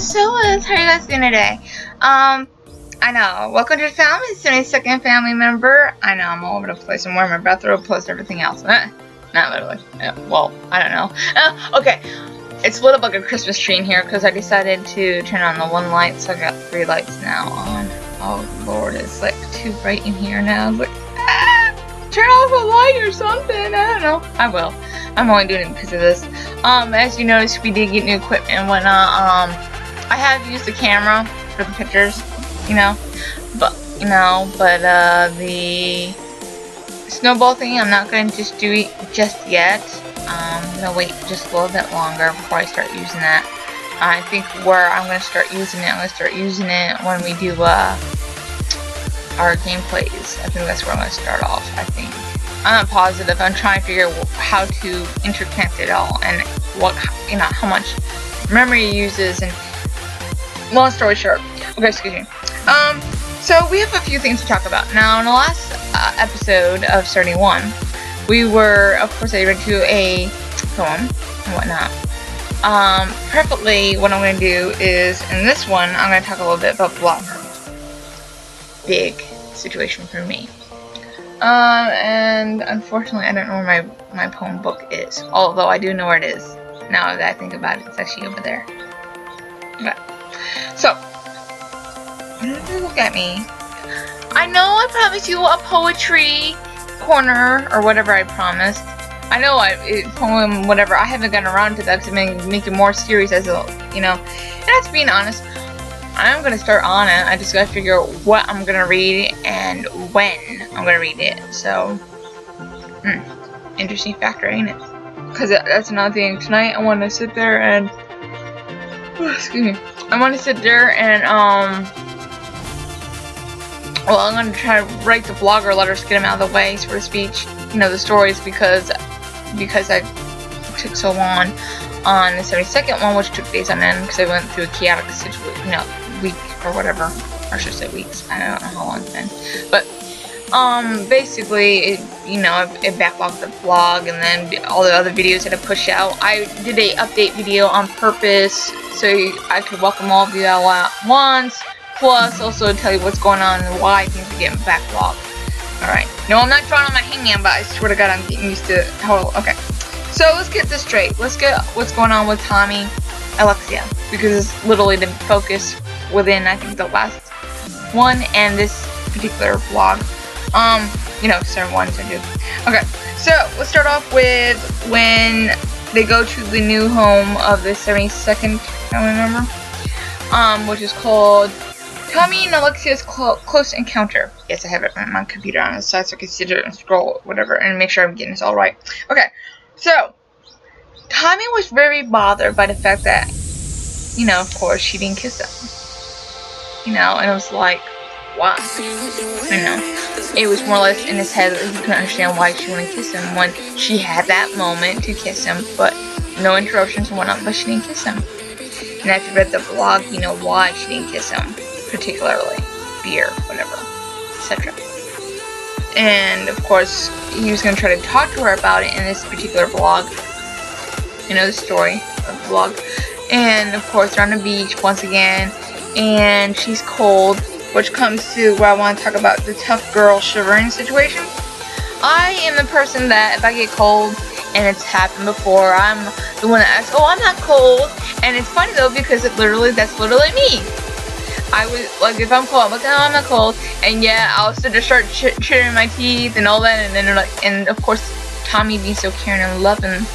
DancingSouless. How are you guys doing today? I know. Welcome to the family, 72nd family member. I know I'm all over the place. I'm wearing my bathrobe plus everything else. Not literally. Well, I don't know. Okay. It's lit up like a Christmas tree in here because I decided to turn on the one light, so I got 3 lights now on. Oh Lord, it's like too bright in here now. It's like, turn off a light or something. I don't know. I will. I'm only doing it because of this. As you noticed, we did get new equipment and whatnot. I have used the camera for the pictures, but the snowball thing, I'm not going to just do it just yet. I'm going to wait just a little bit longer before I start using that. I think where I'm going to start using it, I'm going to start using it when we do our gameplays. I think that's where I'm going to start off, I think. I'm not positive. I'm trying to figure out how to interconnect it all and what, how much memory it uses, and long story short. Okay, excuse me. So we have a few things to talk about. Now, in the last episode of 31, we were, of course, I read to a poem and whatnot. Preferably, what I'm going to do is, in this one, I'm going to talk a little bit about Blogger. Big situation for me. And unfortunately, I don't know where my poem book is. Although I do know where it is. Now that I think about it, it's actually over there. Okay. So, look at me. I know I promised you a poetry corner or whatever I promised. I know poem whatever. I haven't gotten around to that to make it more serious as a, And that's being honest. I'm gonna start on it. I just gotta figure out what I'm gonna read and when I'm gonna read it. So, interesting factor, ain't it? Because that's another thing. Tonight I want to sit there and, excuse me. I want to sit there and well, I'm gonna try to write the blogger letters, get them out of the way, sort of speech. The stories because I took so long on the 72nd one, which took days on end because I went through a chaotic situation, week or whatever, or I should say weeks. I don't know how long it's been, but basically, it backlogged the blog, and then all the other videos that I pushed out. I did a update video on purpose so I could welcome all of you all at once, plus also tell you what's going on and why things are getting backlogged. Alright, no, I'm not drawing on my hangman, but I swear to God, I'm getting used to how. Okay, so let's get this straight. Let's get what's going on with Tommy, Alexia, because it's literally the focus within, I think, the last one and this particular vlog. Certain ones I do. Okay, so let's start off with when they go to the new home of the 72nd family member, which is called Tommy and Alexia's Close Encounter. Yes, I have it on my computer on the side so I can sit there and scroll, whatever, and make sure I'm getting this all right. Okay, so Tommy was very bothered by the fact that, of course, she didn't kiss him. And it was like, why? It was more or less in his head that he couldn't understand why she wouldn't kiss him when she had that moment to kiss him, but no interruptions and whatnot, but she didn't kiss him. And if you read the blog, you know why she didn't kiss him, particularly. Fear, whatever, etc. And, of course, he was going to try to talk to her about it in this particular blog. The story of the blog. And, of course, they're on the beach once again, and she's cold, which comes to where I want to talk about the tough girl shivering situation. I am the person that if I get cold, and it's happened before, I'm the one that asks, oh, I'm not cold. And it's funny though, because that's literally me. I was like, if I'm cold, I'm like, no, I'm not cold. And yeah, I'll start chittering my teeth and all that, and then and of course, Tommy being so caring and loving,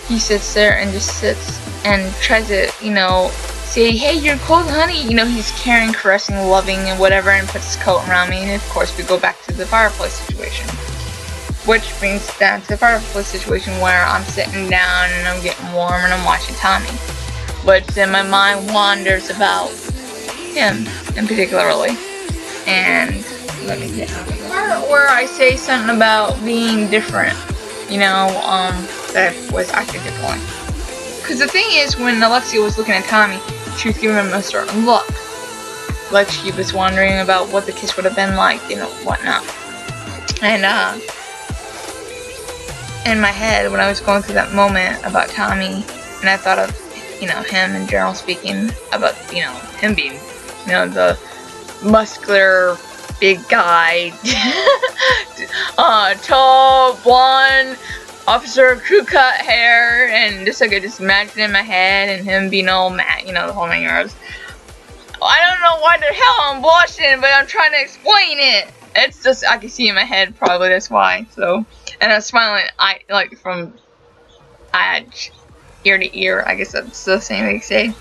he sits there and just sits and tries to, say, hey, you're cold, honey. He's caring, caressing, loving, and whatever, and puts his coat around me. And of course, we go back to the fireplace situation. Which brings down to the fireplace situation where I'm sitting down and I'm getting warm and I'm watching Tommy. Which then my mind wanders about him, in particularly. And let me get the part where I say something about being different. That I was acting differently. Because the thing is, when Alexia was looking at Tommy, she was giving him a certain look. Like she was wondering about what the kiss would have been like, whatnot. And, in my head, when I was going through that moment about Tommy, and I thought of you know, him in general speaking about, you know, him being, you know, the muscular big guy, tall, blonde officer, crew cut hair, and just like I just imagine in my head, and him being all mad, you know, the whole 9 yards. I don't know why the hell I'm blushing, but I'm trying to explain it. It's just I can see in my head, probably that's why. So, and I'm smiling, like from ear to ear. I guess that's the same they say.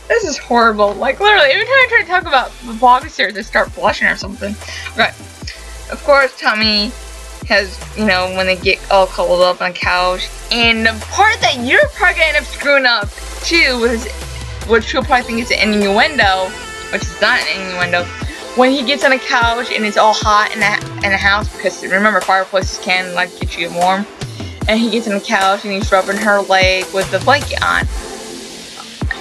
This is horrible. Like literally, every time I try to talk about the blog series, I start blushing or something. Right. Of course, Tommy has, you know, when they get all cuddled up on the couch, and the part that you're probably gonna end up screwing up too was, which you'll probably think is an innuendo, which is not an innuendo. When he gets on a couch and it's all hot in the house, because remember fireplaces can like get you warm, and he gets on the couch and he's rubbing her leg with the blanket on,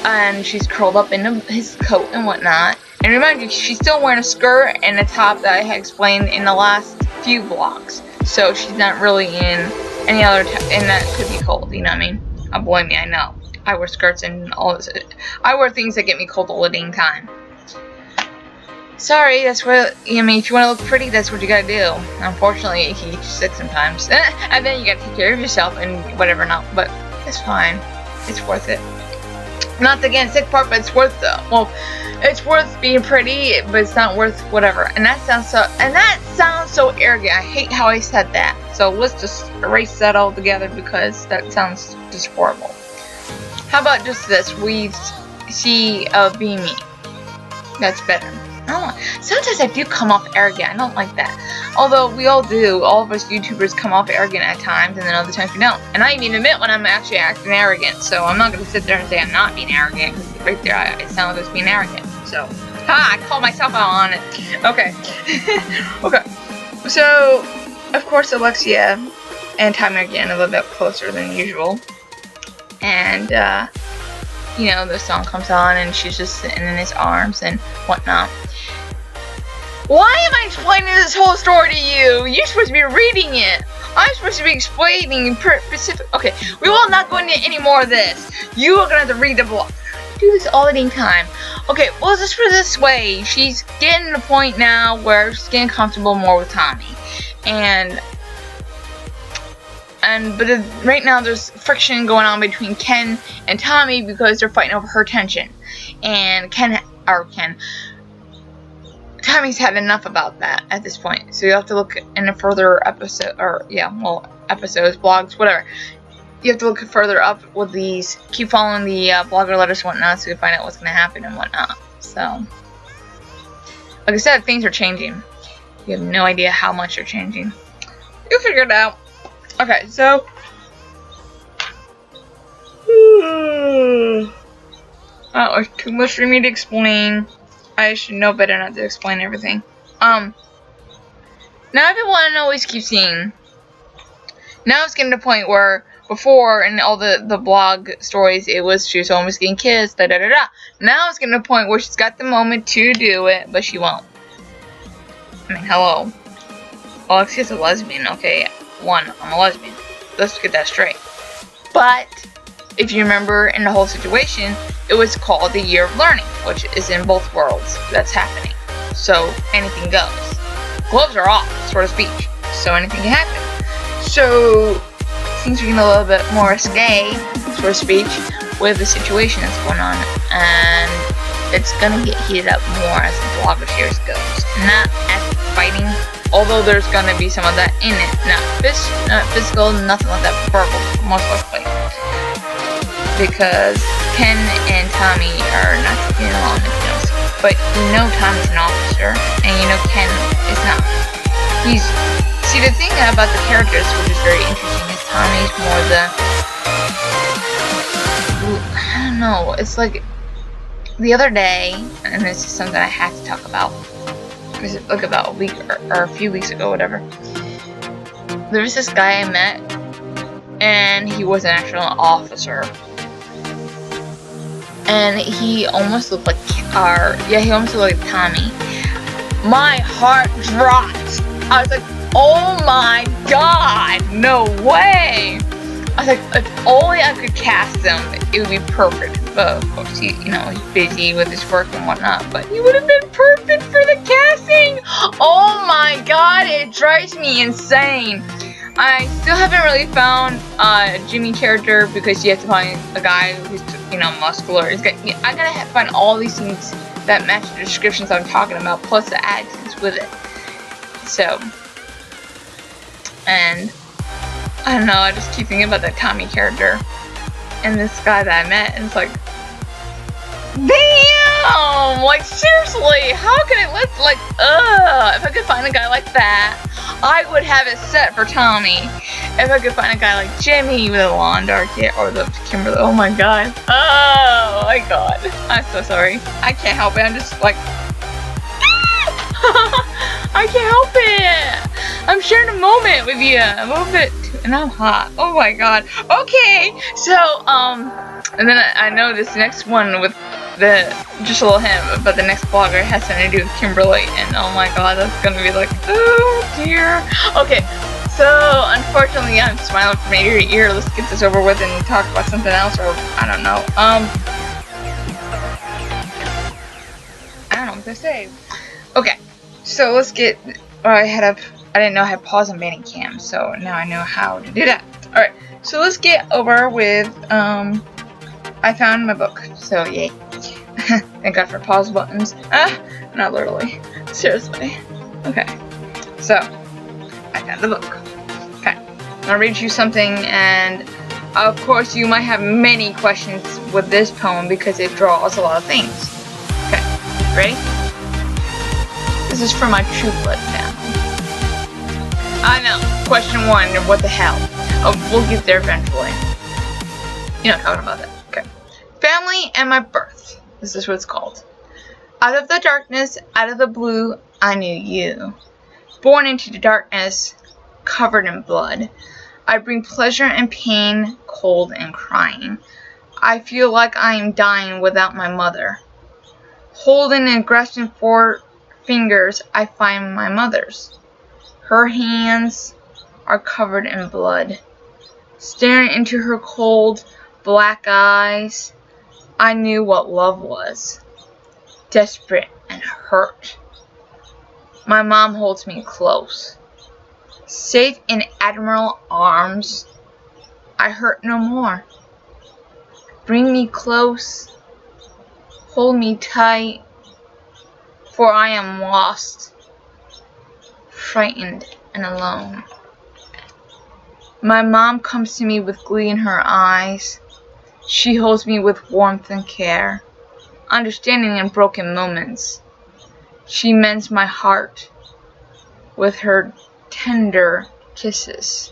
and she's curled up in his coat and whatnot. And remember, she's still wearing a skirt and a top that I had explained in the last few vlogs, so she's not really in any other and that could be cold, you know what I mean? Believe me, I know. I wear skirts and all this. I wear things that get me cold all the dang time. Sorry, that's what, I mean, if you want to look pretty, that's what you gotta do. Unfortunately, it can get you sick sometimes. And then you gotta take care of yourself and whatever not, but it's fine. It's worth it. Not the getting sick part, but it's worth it. Well, it's worth being pretty, but it's not worth whatever. And that sounds so arrogant. I hate how I said that. So let's just erase that all together because that sounds just horrible. How about just this? We see being me. That's better. Sometimes I do come off arrogant. I don't like that. Although we all do. All of us YouTubers come off arrogant at times, and then other times we don't. And I even admit when I'm actually acting arrogant. So I'm not going to sit there and say I'm not being arrogant, because right there I sound like I was being arrogant. So, I call myself out on it. Okay. Okay. So, of course, Alexia and Tommy are getting a little bit closer than usual. And, you know, the song comes on, and she's just sitting in his arms and whatnot. Why am I explaining this whole story to you? You're supposed to be reading it. I'm supposed to be explaining specific. Okay, we will not go into any more of this. You are gonna have to read the blog. I do this all the damn time. Okay, well, just put it this way. She's getting to the point now where she's getting comfortable more with Tommy, but right now there's friction going on between Ken and Tommy because they're fighting over her attention, and Tommy's had enough about that at this point. So you have to look in a further episode, episodes, blogs, whatever. You have to look further up with these. Keep following the blogger letters and whatnot, so you can find out what's going to happen and whatnot. So, like I said, things are changing. You have no idea how much they're changing. You'll figure it out. Okay, so there's too much for me to explain. I should know better not to explain everything. Now everyone always keeps seeing. Now it's getting to the point where before in all the blog stories it was she was almost getting kissed, da da da da. Now it's getting to the point where she's got the moment to do it, but she won't. I mean, hello. Alexia's a lesbian, okay? I'm a lesbian. Let's get that straight. But if you remember in the whole situation, it was called the Year of Learning, which is in both worlds that's happening. So anything goes. Gloves are off, so to speak. So anything can happen. So things are getting a little bit more risque, so to speak, with the situation that's going on, and it's gonna get heated up more as the blogger series goes. Not as fighting, although there's gonna be some of that in it. Not physical, nothing like that. Verbal, most likely. Because Ken and Tommy are not getting along with those. But you know Tommy's an officer, and you know Ken is not. See, the thing about the characters, which is very interesting, is Tommy's more I don't know, it's like, the other day, and this is something I have to talk about, it was like about a week, or a few weeks ago, whatever. There was this guy I met, and he was an actual officer. And he almost looked like, he almost looked like Tommy. My heart dropped. I was like, oh my god, no way. I was like, if only I could cast him, it would be perfect. But of course, he's busy with his work and whatnot. But he would have been perfect for the casting. Oh my god, it drives me insane. I still haven't really found a Jimmy character because you have to find a guy who's muscular. I gotta have to find all these things that match the descriptions I'm talking about, plus the accents with it. So, and I don't know, I just keep thinking about that Tommy character and this guy that I met, and it's like, damn! Like, seriously, how can it look like, if I could find a guy like that, I would have it set for Tommy. If I could find a guy like Jimmy with a long dark hair, or the Kimberly, oh my god. Oh my god. I'm so sorry. I can't help it, I'm just like, I can't help it. I'm sharing a moment with you. A little bit, and I'm hot. Oh my god. Okay, so, and then I know this next one with just a little hint, but the next vlogger has something to do with Kimberly, and oh my god, that's gonna be like, oh dear. Okay, so unfortunately I'm smiling from ear to ear. Let's get this over with and talk about something else, or I don't know. I don't know what to say. Okay, so let's get. I didn't know I had pause on Bandicam, so now I know how to do that. Alright, so let's get over with, I found my book, so yay. Thank God for pause buttons. Not literally. Seriously. Okay, so, I found the book. Okay, I'm gonna read you something, and of course you might have many questions with this poem because it draws a lot of things. Okay, ready? This is for my True Blood family. I know. Question 1, what the hell? Oh, we'll get there eventually. You know what I'm talking about that. Okay. Family and my birth. This is what it's called. Out of the darkness, out of the blue, I knew you. Born into the darkness, covered in blood. I bring pleasure and pain, cold and crying. I feel like I am dying without my mother. Holding and grasping for fingers, I find my mother's. Her hands are covered in blood. Staring into her cold, black eyes, I knew what love was. Desperate and hurt. My mom holds me close. Safe in Admiral arms, I hurt no more. Bring me close. Hold me tight. For I am lost, frightened and alone. My mom comes to me with glee in her eyes. She holds me with warmth and care, understanding in broken moments. She mends my heart with her tender kisses.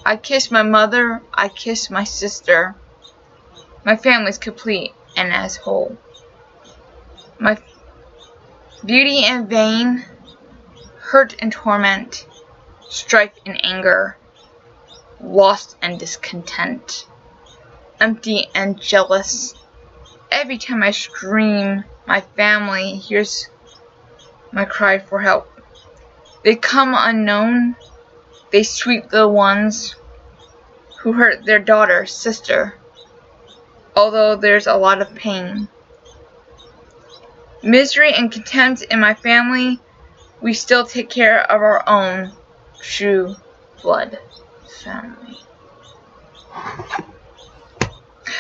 I kiss my mother, I kiss my sister. My family's complete and as whole. My beauty and vain, hurt and torment, strife and anger, lost and discontent, empty and jealous. Every time I scream, my family hears my cry for help. They come unknown, they sweep the ones who hurt their daughter, sister, although there's a lot of pain. Misery and contempt in my family, we still take care of our own true blood family.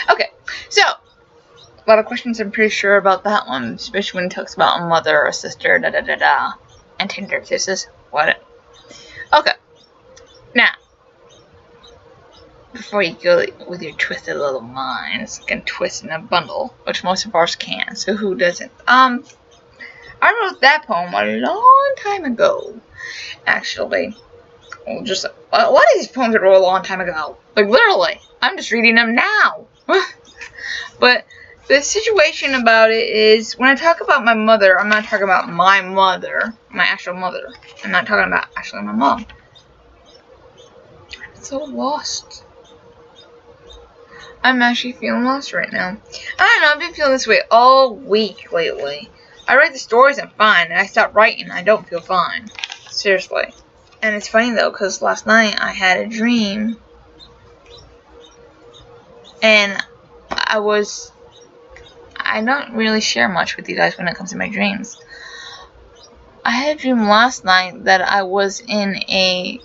Okay, so a lot of questions I'm pretty sure about that one, especially when it talks about a mother or a sister, and tender kisses. What? Okay, now before you go with your twisted little minds, can twist in a bundle, which most of ours can, so who doesn't? I wrote that poem a long time ago, actually. Well, just a lot of these poems I wrote a long time ago, like literally. I'm just reading them now. But the situation about it is, when I talk about my mother, I'm not talking about my mother, my actual mother. I'm not talking about actually my mom. I'm so lost. I'm actually feeling lost right now. I don't know, I've been feeling this way all week lately. I write the stories, I'm fine, and I stop writing, I don't feel fine. Seriously. And it's funny though, because last night I had a dream And I don't really share much with you guys when it comes to my dreams. I had a dream last night that I was in a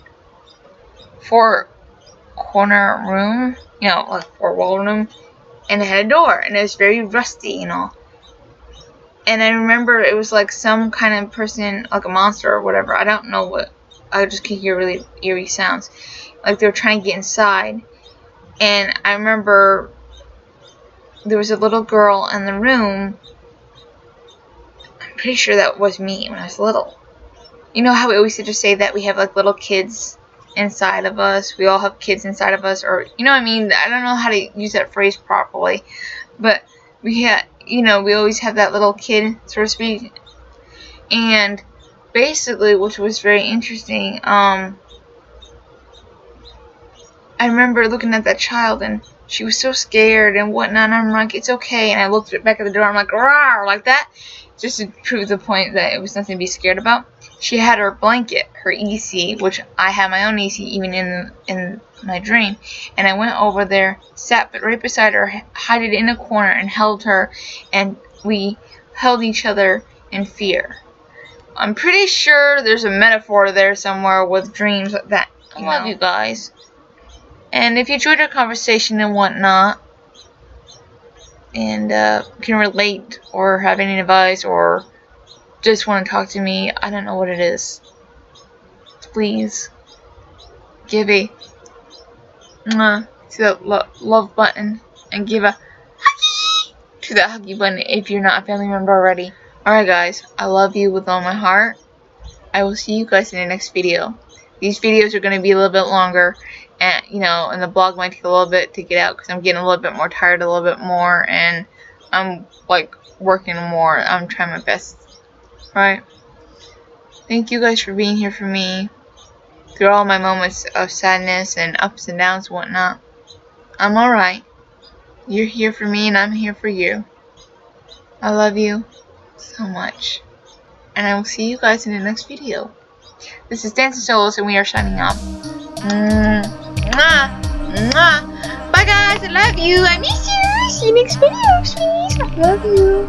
4-corner room, you know, like 4-wall room, and it had a door, and it was very rusty, you know. And I remember it was like some kind of person, like a monster or whatever. I don't know what. I just could hear really eerie sounds, like they were trying to get inside. And I remember there was a little girl in the room. I'm pretty sure that was me when I was little. You know how we always used to say that we have like little kids inside of us. We all have kids inside of us, or you know what I mean. I don't know how to use that phrase properly, but we had, you know, we always have that little kid, so to speak. And basically, which was very interesting, I remember looking at that child, and she was so scared and whatnot, and I'm like, it's okay. And I looked back at the door, I'm like, rawr, like that, just to prove the point that it was nothing to be scared about. She had her blanket, her EC, which I have my own EC even in my dream. And I went over there, sat right beside her, hid it in a corner, and held her, and we held each other in fear. I'm pretty sure there's a metaphor there somewhere with dreams like that. I love you guys. And if you enjoyed our conversation and whatnot, and can relate or have any advice or just want to talk to me, I don't know what it is, please give a to that love button and give a huggy to that huggy button if you're not a family member already. Alright guys, I love you with all my heart. I will see you guys in the next video. These videos are going to be a little bit longer, and you know, and the blog might take a little bit to get out because I'm getting a little bit more tired, a little bit more, and I'm like working more. I'm trying my best. Right? Thank you guys for being here for me through all my moments of sadness and ups and downs and whatnot. I'm alright. You're here for me and I'm here for you. I love you so much. And I will see you guys in the next video. This is DancingSouless and we are signing off. Mwah, mwah. Bye guys, I love you. I miss you. See you next video, please. I love you.